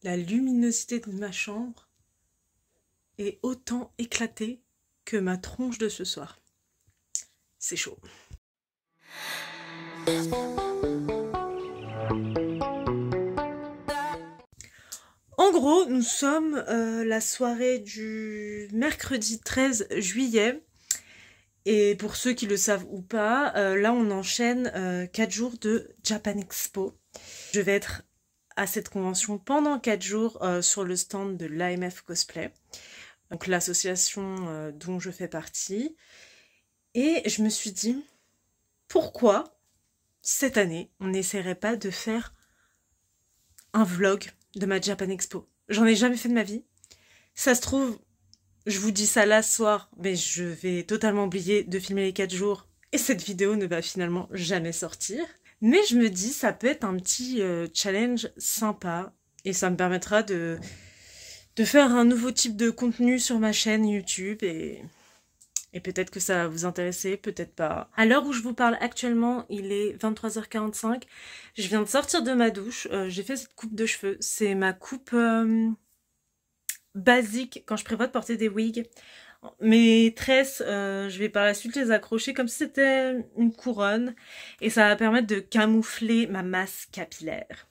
la luminosité de ma chambre est autant éclatée que ma tronche de ce soir. C'est chaud. En gros, nous sommes la soirée du mercredi 13 juillet. Et pour ceux qui le savent ou pas, là on enchaîne 4 jours de Japan Expo. Je vais être à cette convention pendant 4 jours sur le stand de l'AMF Cosplay, donc l'association dont je fais partie. Et je me suis dit, pourquoi cette année on n'essaierait pas de faire un vlog de ma Japan Expo? J'en ai jamais fait de ma vie. Ça se trouve, je vous dis ça là ce soir, mais je vais totalement oublier de filmer les 4 jours et cette vidéo ne va finalement jamais sortir. Mais je me dis, ça peut être un petit challenge sympa et ça me permettra de faire un nouveau type de contenu sur ma chaîne YouTube et peut-être que ça va vous intéresser, peut-être pas. À l'heure où je vous parle actuellement, il est 23h45. Je viens de sortir de ma douche. J'ai fait cette coupe de cheveux. C'est ma coupe basique quand je prévois de porter des wigs. Mes tresses, je vais par la suite les accrocher comme si c'était une couronne. Et ça va permettre de camoufler ma masse capillaire.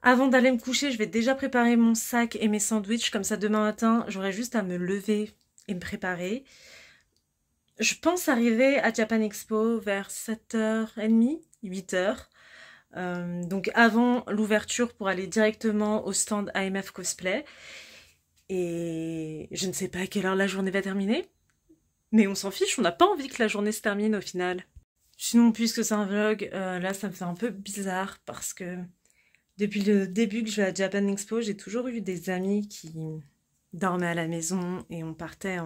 Avant d'aller me coucher, je vais déjà préparer mon sac et mes sandwichs. Comme ça, demain matin, j'aurai juste à me lever et me préparer. Je pense arriver à Japan Expo vers 7h30, 8h. Donc avant l'ouverture pour aller directement au stand AMF Cosplay. Et je ne sais pas à quelle heure la journée va terminer. Mais on s'en fiche, on n'a pas envie que la journée se termine au final. Sinon, puisque c'est un vlog, là ça me fait un peu bizarre parce que depuis le début que je vais à Japan Expo, j'ai toujours eu des amis qui dormaient à la maison et on partait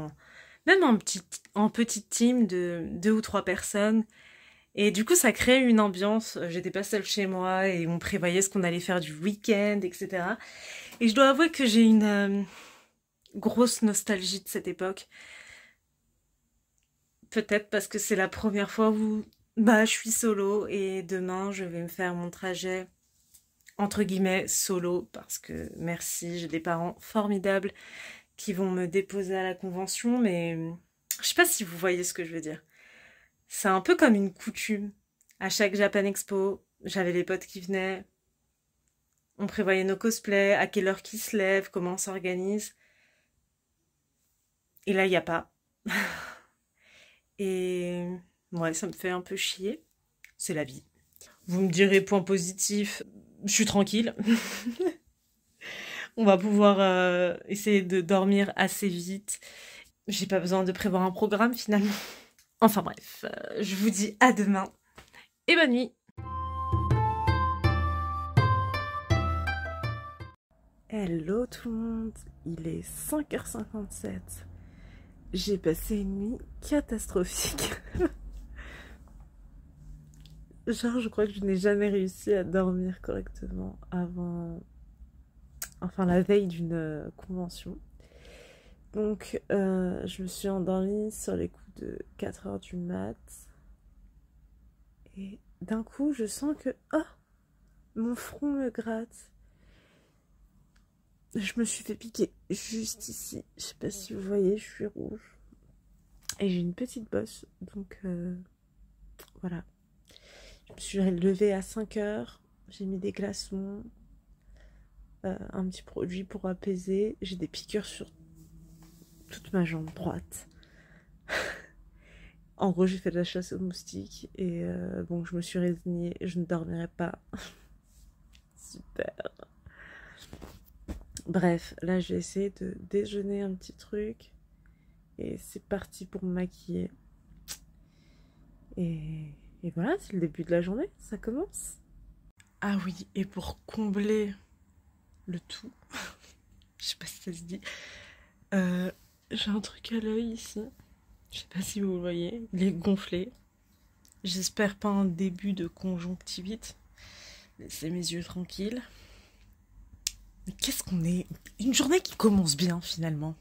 même en petite team de 2 ou 3 personnes. Et du coup, ça crée une ambiance. J'étais pas seule chez moi et on prévoyait ce qu'on allait faire du week-end, etc. Et je dois avouer que j'ai une grosse nostalgie de cette époque. Peut-être parce que c'est la première fois où je suis solo et demain, je vais me faire mon trajet entre guillemets solo parce que merci, j'ai des parents formidables qui vont me déposer à la convention, mais je sais pas si vous voyez ce que je veux dire. C'est un peu comme une coutume. À chaque Japan Expo, j'avais les potes qui venaient, on prévoyait nos cosplays, à quelle heure qu'ils se lèvent, comment on s'organise. Et là, il n'y a pas. Et ouais, ça me fait un peu chier. C'est la vie. Vous me direz point positif, je suis tranquille. On va pouvoir essayer de dormir assez vite. J'ai pas besoin de prévoir un programme finalement. Enfin bref, je vous dis à demain et bonne nuit. Hello tout le monde, il est 5h57. J'ai passé une nuit catastrophique. Genre, je crois que je n'ai jamais réussi à dormir correctement avant... Enfin, la veille d'une convention. Donc, je me suis endormie sur les coups de 4h du mat. Et d'un coup, je sens que... Oh, mon front me gratte. Je me suis fait piquer juste ici. Je sais pas si vous voyez, je suis rouge. Et j'ai une petite bosse. Donc, voilà. Je me suis levée à 5h. J'ai mis des glaçons. Un petit produit pour apaiser. J'ai des piqûres sur toute ma jambe droite. En gros, j'ai fait de la chasse aux moustiques. Et bon, je me suis résignée. Je ne dormirai pas. Super. Bref, là, je vais essayer de déjeuner un petit truc. Et c'est parti pour me maquiller. Et voilà, c'est le début de la journée. Ça commence. Ah oui, et pour combler le tout, je sais pas si ça se dit, j'ai un truc à l'œil ici. Je sais pas si vous le voyez. Il est gonflé. J'espère pas un début de conjonctivite. Laissez mes yeux tranquilles. Mais qu'est-ce qu'on est... Une journée qui commence bien finalement.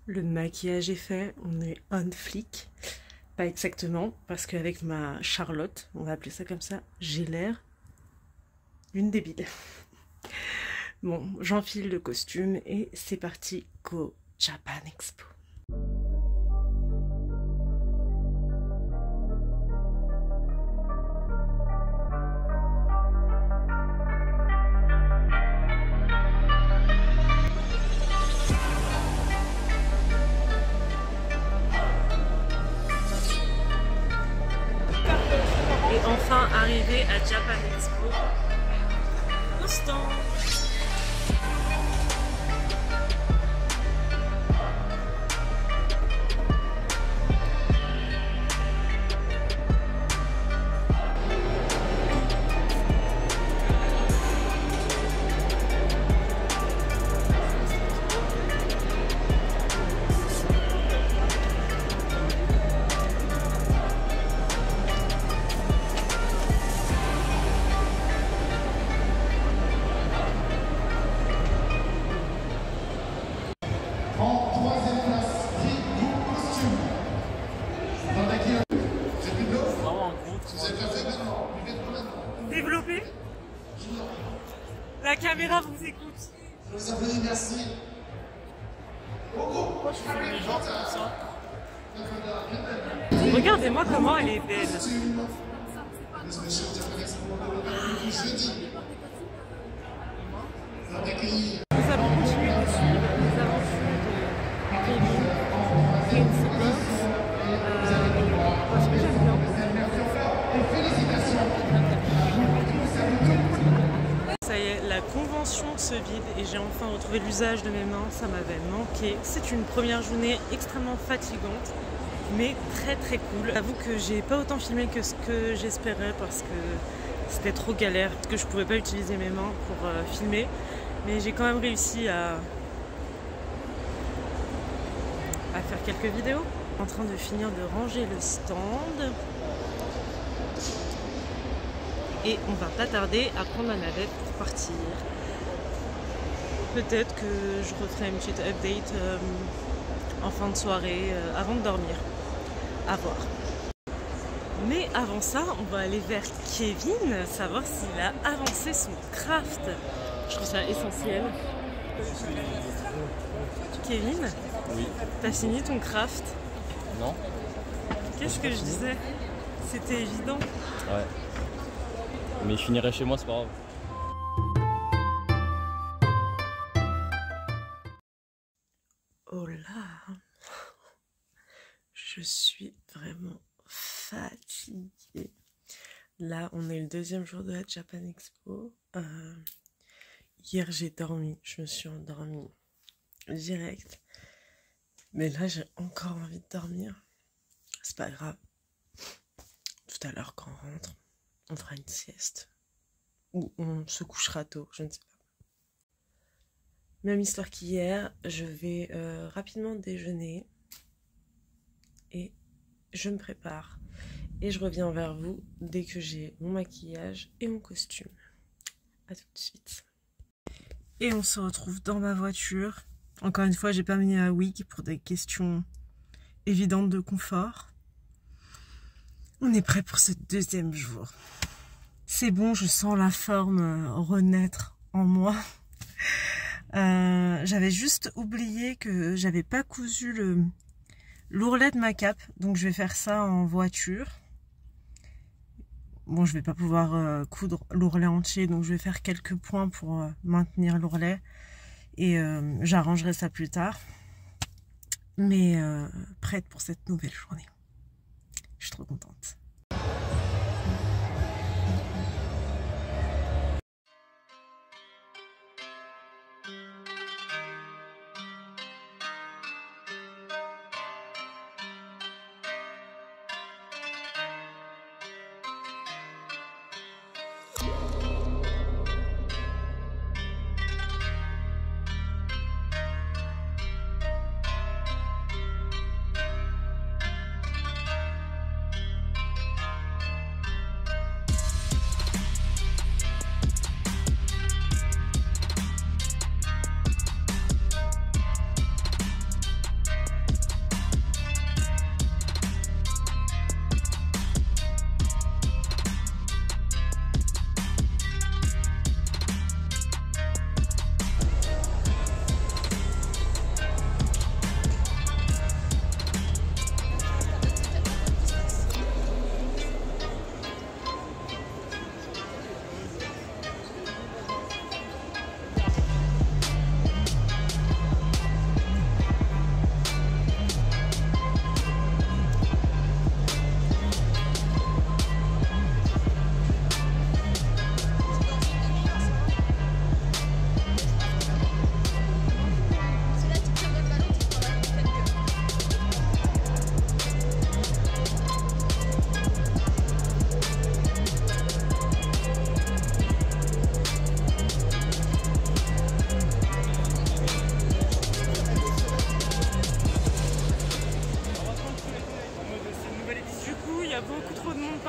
Le maquillage est fait, on est on flic. Pas exactement, parce qu'avec ma Charlotte, on va appeler ça comme ça, j'ai l'air d'une débile. Bon, j'enfile le costume et c'est parti, go Japan Expo. Et enfin arrivé à Japan Expo. Au stand. En troisième place, prix Groupe Costume. Dans la guillaume. C'est plus de l'eau. Vraiment un gros Vous êtes prêts maintenant. Vous êtes prêts maintenant. Développé. La caméra vous écoute. Je vous applaudis, merci. Pourquoi je fais les gens comme ça? Regardez-moi comment elle est belle. Jeudi. Vous accueillir. Nous avons continué de suivre les aventures de Kevin parce que j'aime bien. Ça y est, la convention se vide et j'ai enfin retrouvé l'usage de mes mains, ça m'avait manqué. C'est une première journée extrêmement fatigante, mais très très cool. J'avoue que j'ai pas autant filmé que ce que j'espérais parce que c'était trop galère, parce que je pouvais pas utiliser mes mains pour filmer. Mais j'ai quand même réussi à faire quelques vidéos. En train de finir de ranger le stand. Et on va pas tarder à prendre la navette pour partir. Peut-être que je referai une petite update en fin de soirée avant de dormir. À voir. Mais avant ça, on va aller vers Kevin, savoir s'il a avancé son craft. Je trouve ça essentiel. Kevin, Oui. t'as fini ton craft? Non. Qu'est-ce que je disais? C'était évident. Ouais. Mais je finirai chez moi, c'est pas grave. Oh là, je suis vraiment fatiguée. Là, on est le deuxième jour de la Japan Expo. Hier, j'ai dormi, je me suis endormie direct. Mais là, j'ai encore envie de dormir. C'est pas grave. Tout à l'heure, quand on rentre, on fera une sieste. Ou on se couchera tôt, je ne sais pas. Même histoire qu'hier, je vais rapidement déjeuner. Et je me prépare. Et je reviens vers vous dès que j'ai mon maquillage et mon costume. A tout de suite. Et on se retrouve dans ma voiture. Encore une fois, j'ai pas mis un wig pour des questions évidentes de confort. On est prêt pour ce deuxième jour. C'est bon, je sens la forme renaître en moi. J'avais juste oublié que j'avais pas cousu l'ourlet de ma cape. Donc je vais faire ça en voiture. Bon, je vais pas pouvoir coudre l'ourlet entier, donc je vais faire quelques points pour maintenir l'ourlet. Et j'arrangerai ça plus tard. Mais prête pour cette nouvelle journée. Je suis trop contente.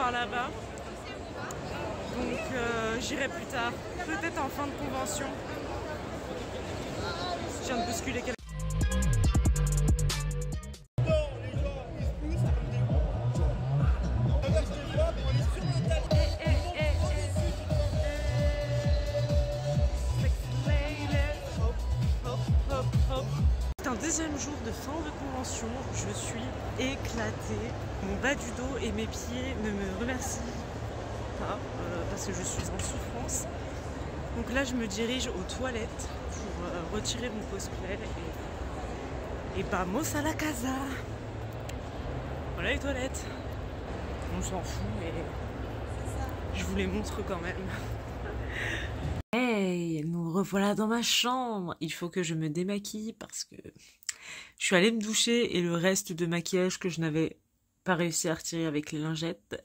par là-bas. Donc j'irai plus tard, peut-être en fin de convention. Je viens de bousculer quelqu'un. C'est un deuxième jour de fin de convention, je suis éclatée. Mon bas du dos et mes pieds ne me remercient pas parce que je suis en souffrance. Donc là je me dirige aux toilettes pour retirer mon cosplay et vamos à la casa. Voilà les toilettes. On s'en fout mais je vous les montre quand même. Hey, nous revoilà dans ma chambre. Il faut que je me démaquille parce que je suis allée me doucher et le reste de maquillage que je n'avais pas réussi à retirer avec les lingettes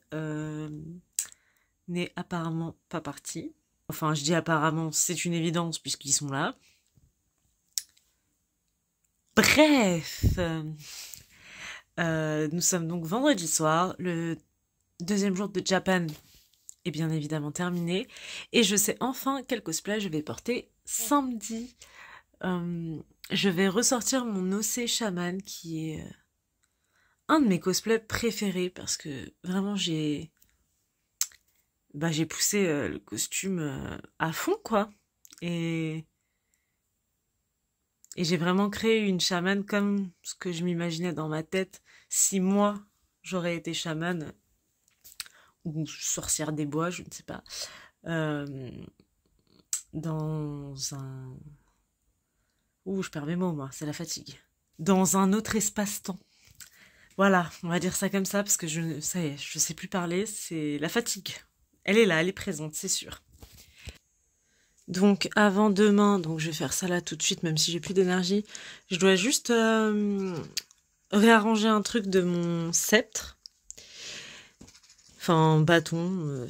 n'est apparemment pas parti. Enfin, je dis apparemment, c'est une évidence puisqu'ils sont là. Bref, nous sommes donc vendredi soir, le deuxième jour de Japan est bien évidemment terminé et je sais enfin quel cosplay je vais porter samedi. Je vais ressortir mon OC Shaman qui est un de mes cosplays préférés parce que vraiment j'ai poussé le costume à fond quoi et j'ai vraiment créé une chamane comme ce que je m'imaginais dans ma tête si moi j'aurais été chamane ou sorcière des bois, je ne sais pas, dans un... Ouh, je perds mes mots, moi, c'est la fatigue. Dans un autre espace-temps. Voilà, on va dire ça comme ça, parce que ça y est, je sais plus parler, c'est la fatigue. Elle est là, elle est présente, c'est sûr. Donc, avant demain, donc je vais faire ça là tout de suite, même si j'ai plus d'énergie, je dois juste réarranger un truc de mon sceptre. Enfin, bâton,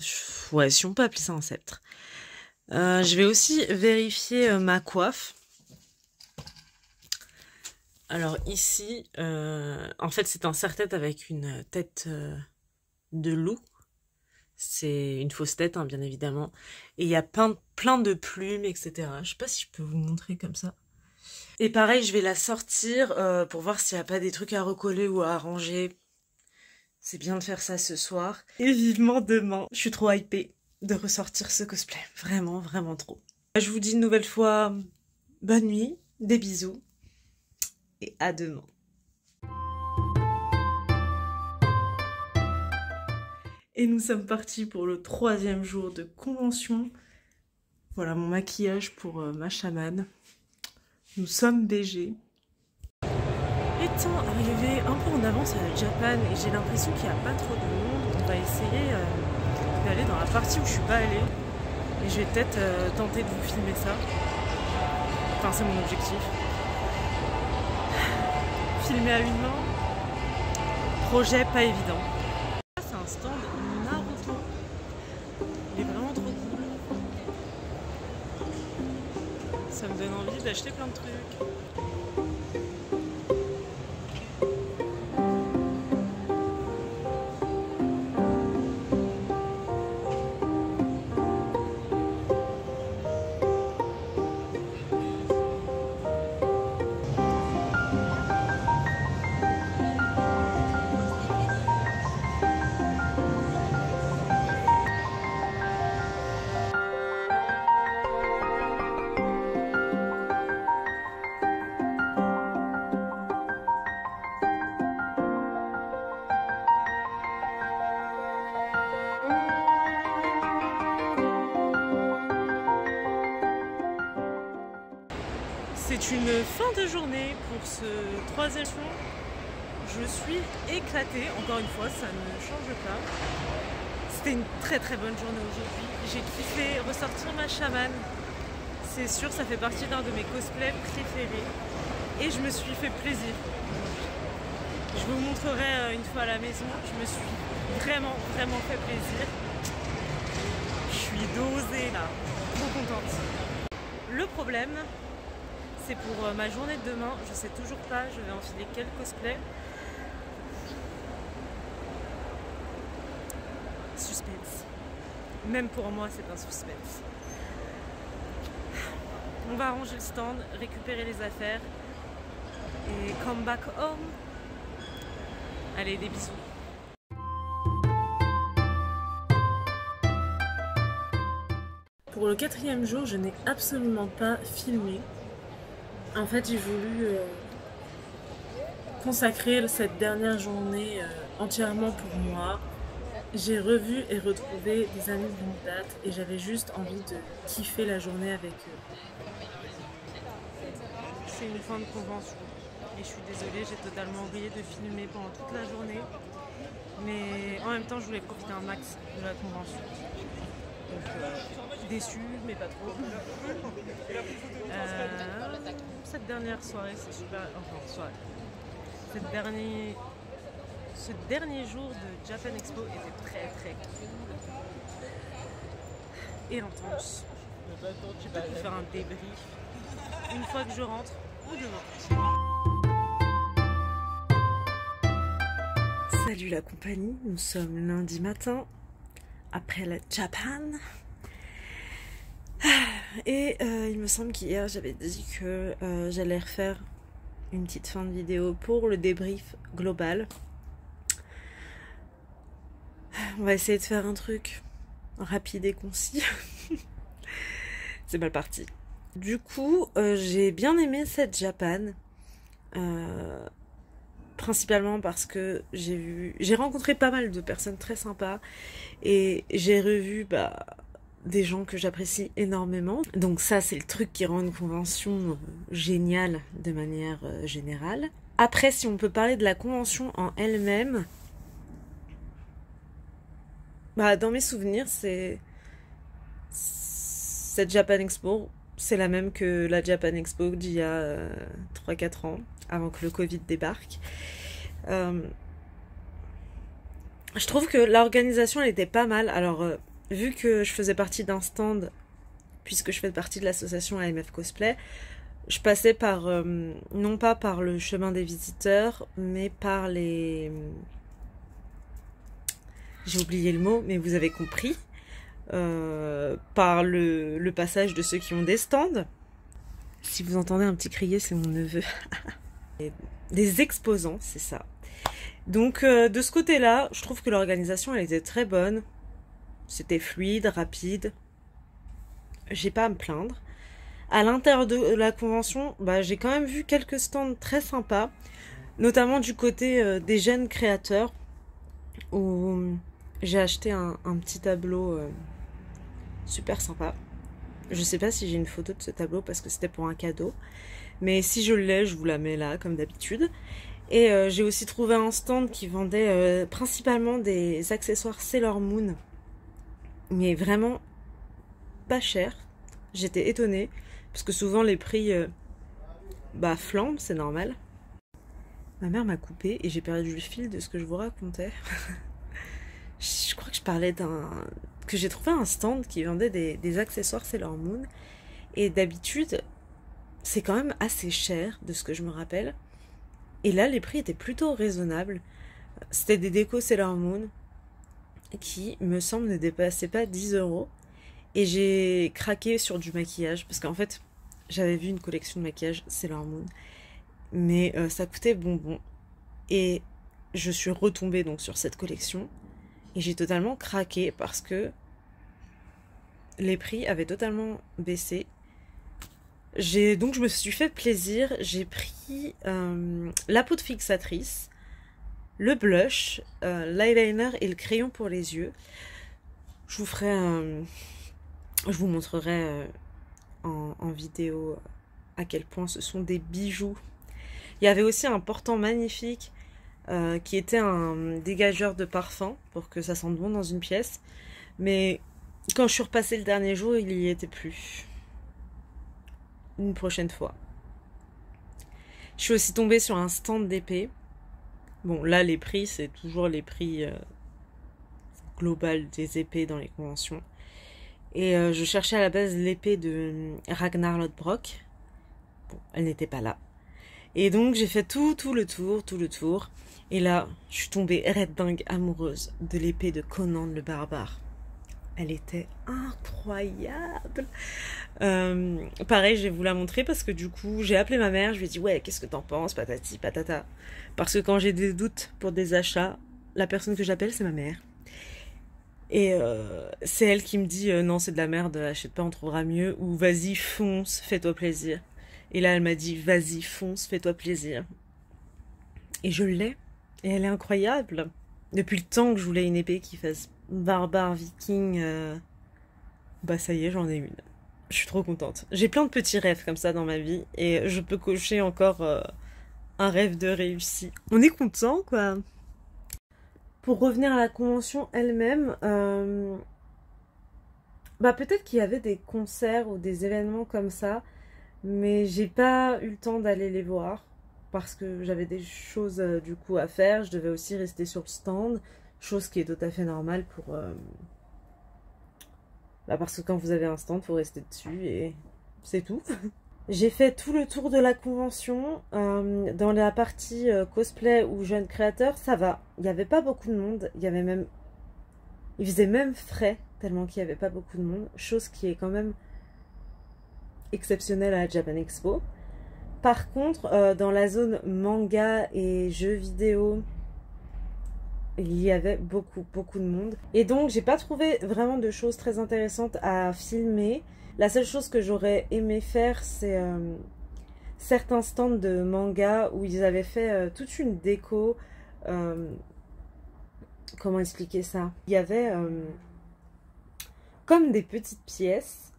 ouais, si on peut appeler ça un sceptre. Je vais aussi vérifier ma coiffe. Alors ici, en fait c'est un serre-tête avec une tête de loup. C'est une fausse tête, hein, bien évidemment. Et il y a plein de plumes, etc. Je sais pas si je peux vous montrer comme ça. Et pareil, je vais la sortir pour voir s'il n'y a pas des trucs à recoller ou à arranger. C'est bien de faire ça ce soir. Et vivement demain. Je suis trop hypée de ressortir ce cosplay. Vraiment, vraiment trop. Je vous dis une nouvelle fois bonne nuit, des bisous. Et à demain. Et nous sommes partis pour le 3e jour de convention. Voilà mon maquillage pour ma chamane. Nous sommes BG. Étant arrivé un peu en avance à Japan et j'ai l'impression qu'il n'y a pas trop de monde, on va essayer d'aller dans la partie où je suis pas allée. Et je vais peut-être tenter de vous filmer ça. Enfin, c'est mon objectif. Filmer à une main, projet pas évident. Là, c'est un stand Naruto. Il est vraiment trop cool. Ça me donne envie d'acheter plein de trucs. C'est une fin de journée pour ce 3e jour. Je suis éclatée, encore une fois, ça ne change pas. C'était une très bonne journée aujourd'hui. J'ai kiffé ressortir ma chamane. C'est sûr, ça fait partie d'un de mes cosplays préférés. Et je me suis fait plaisir. Je vous montrerai une fois à la maison. Je me suis vraiment fait plaisir. Je suis dosée là, trop contente. Le problème, c'est pour ma journée de demain, je sais toujours pas, je vais enfiler quel cosplay. Même pour moi, c'est un suspense. On va ranger le stand, récupérer les affaires et come back home. Allez, des bisous. Pour le 4e jour, je n'ai absolument pas filmé. En fait, j'ai voulu consacrer cette dernière journée entièrement pour moi. J'ai revu et retrouvé des amis de longue date et j'avais juste envie de kiffer la journée avec eux. C'est une fin de convention et je suis désolée, j'ai totalement oublié de filmer pendant toute la journée. Mais en même temps, je voulais profiter un max de la convention. Donc déçue, mais pas trop. Cette dernière soirée, c'est super... Enfin, soirée. Ce dernier jour de Japan Expo était très très cool et intense. Je vais vous faire un débrief une fois que je rentre ou demain. Salut la compagnie, nous sommes lundi matin après la Japan. Et il me semble qu'hier j'avais dit que j'allais refaire une petite fin de vidéo pour le débrief global. On va essayer de faire un truc rapide et concis. C'est mal parti. Du coup, j'ai bien aimé cette Japan. Principalement parce que j'ai rencontré pas mal de personnes très sympas. Et j'ai revu des gens que j'apprécie énormément. Donc ça, c'est le truc qui rend une convention géniale de manière générale. Après, si on peut parler de la convention en elle-même... dans mes souvenirs, cette Japan Expo, c'est la même que la Japan Expo d'il y a 3-4 ans, avant que le Covid débarque. Je trouve que l'organisation, elle était pas mal. Alors, vu que je faisais partie d'un stand, puisque je fais partie de l'association AMF Cosplay, je passais par, non pas par le chemin des visiteurs, mais par les... J'ai oublié le mot, mais vous avez compris. Par le passage de ceux qui ont des stands. Si vous entendez un petit crier, c'est mon neveu. Des exposants, c'est ça. Donc, de ce côté-là, je trouve que l'organisation, elle était très bonne. C'était fluide, rapide. J'ai pas à me plaindre. À l'intérieur de la convention, j'ai quand même vu quelques stands très sympas. Notamment du côté des jeunes créateurs. Où... j'ai acheté un petit tableau super sympa. Je sais pas si j'ai une photo de ce tableau parce que c'était pour un cadeau. Mais si je l'ai, je vous la mets là, comme d'habitude. Et j'ai aussi trouvé un stand qui vendait principalement des accessoires Sailor Moon. Mais vraiment pas cher. J'étais étonnée. Parce que souvent les prix flambent, c'est normal. Ma mère m'a coupé et j'ai perdu le fil de ce que je vous racontais. Je crois que je parlais que j'ai trouvé un stand qui vendait des accessoires Sailor Moon. Et d'habitude, c'est quand même assez cher, de ce que je me rappelle. Et là, les prix étaient plutôt raisonnables. C'était des décos Sailor Moon qui, me semble, ne dépassaient pas 10 €. Et j'ai craqué sur du maquillage. Parce qu'en fait, j'avais vu une collection de maquillage Sailor Moon. Mais ça coûtait bonbon. Et je suis retombée donc sur cette collection. Et j'ai totalement craqué parce que les prix avaient totalement baissé. Donc je me suis fait plaisir. J'ai pris la poudre fixatrice, le blush, l'eyeliner et le crayon pour les yeux. Je vous montrerai en vidéo à quel point ce sont des bijoux. Il y avait aussi un portant magnifique qui était un dégageur de parfum pour que ça sente bon dans une pièce. Mais quand je suis repassée le dernier jour, il n'y était plus. Une prochaine fois. Je suis aussi tombée sur un stand d'épée. Bon, là, les prix, c'est toujours les prix global des épées dans les conventions. Et je cherchais à la base l'épée de Ragnar Lodbrok. Bon, elle n'était pas là. Et donc, j'ai fait tout le tour. Et là, je suis tombée red dingue amoureuse de l'épée de Conan le barbare. Elle était incroyable. Pareil, je vais vous la montrer parce que du coup, j'ai appelé ma mère, je lui ai dit ouais, qu'est-ce que t'en penses, patati patata. Parce que quand j'ai des doutes pour des achats, la personne que j'appelle, c'est ma mère. Et c'est elle qui me dit non, c'est de la merde, achète pas, on trouvera mieux. Ou vas-y, fonce, fais-toi plaisir. Et là, elle m'a dit vas-y, fonce, fais-toi plaisir. Et je l'ai. Et elle est incroyable. Depuis le temps que je voulais une épée qui fasse barbare, viking, bah ça y est, j'en ai une. Je suis trop contente. J'ai plein de petits rêves comme ça dans ma vie. Et je peux cocher encore un rêve de réussi. On est content, quoi. Pour revenir à la convention elle-même, bah peut-être qu'il y avait des concerts ou des événements comme ça, mais j'ai pas eu le temps d'aller les voir parce que j'avais des choses du coup à faire. Je devais aussi rester sur le stand, chose qui est tout à fait normale pour bah parce que quand vous avez un stand, faut rester dessus et c'est tout. J'ai fait tout le tour de la convention. Dans la partie cosplay ou jeunes créateurs, ça va. Il n'y avait pas beaucoup de monde. Il faisait même frais, tellement qu'il n'y avait pas beaucoup de monde. Chose qui est quand même exceptionnelle à la Japan Expo. Par contre, dans la zone manga et jeux vidéo, il y avait beaucoup de monde. Et donc, j'ai pas trouvé vraiment de choses très intéressantes à filmer. La seule chose que j'aurais aimé faire, c'est certains stands de manga où ils avaient fait toute une déco. Comment expliquer ça? Il y avait comme des petites pièces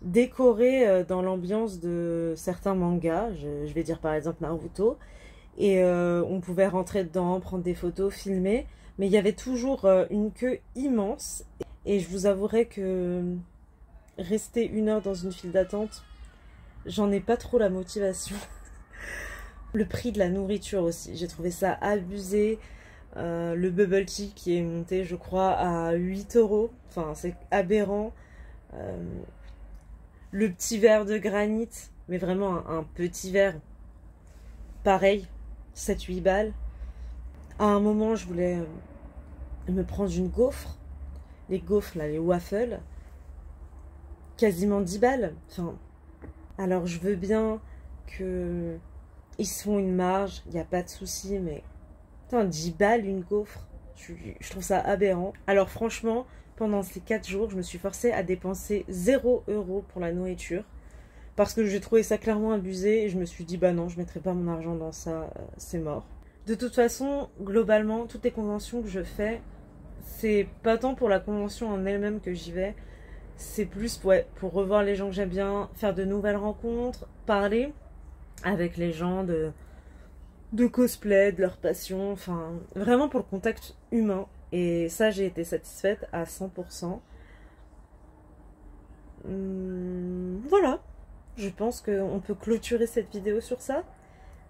décorées dans l'ambiance de certains mangas. Je vais dire par exemple Naruto. Et on pouvait rentrer dedans, prendre des photos, filmer. Mais il y avait toujours une queue immense. Et je vous avouerai que rester 1 heure dans une file d'attente, j'en ai pas trop la motivation. Le prix de la nourriture aussi, j'ai trouvé ça abusé. Le bubble tea qui est monté, je crois, à 8 €. Enfin, c'est aberrant. Le petit verre de granit, mais vraiment un petit verre. Pareil, 7-8 balles. À un moment, je voulais me prendre une gaufre. Les gaufres, là, les waffles. Quasiment 10 balles. Enfin, alors je veux bien que ils se font une marge, il n'y a pas de souci, mais putain, 10 balles une gaufre, je trouve ça aberrant. Alors franchement, pendant ces 4 jours, je me suis forcée à dépenser 0 € pour la nourriture. Parce que j'ai trouvé ça clairement abusé et je me suis dit bah non, je mettrai pas mon argent dans ça, c'est mort. De toute façon, globalement, toutes les conventions que je fais, c'est pas tant pour la convention en elle-même que j'y vais. C'est plus pour revoir les gens que j'aime bien, faire de nouvelles rencontres, parler avec les gens de cosplay, de leur passion, enfin vraiment pour le contact humain. Et ça, j'ai été satisfaite à 100%. Voilà, je pense qu'on peut clôturer cette vidéo sur ça.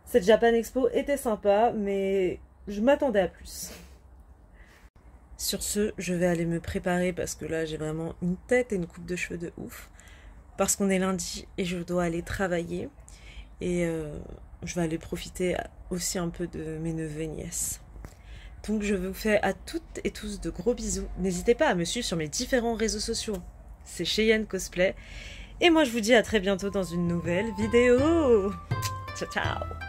Cette Japan Expo était sympa, mais je m'attendais à plus. Sur ce, je vais aller me préparer parce que là, j'ai vraiment une tête et une coupe de cheveux de ouf. Parce qu'on est lundi et je dois aller travailler. Et je vais aller profiter aussi un peu de mes neveux et nièces. Donc je vous fais à toutes et tous de gros bisous. N'hésitez pas à me suivre sur mes différents réseaux sociaux. C'est Cheyenne Cosplay. Et moi, je vous dis à très bientôt dans une nouvelle vidéo. Ciao, ciao!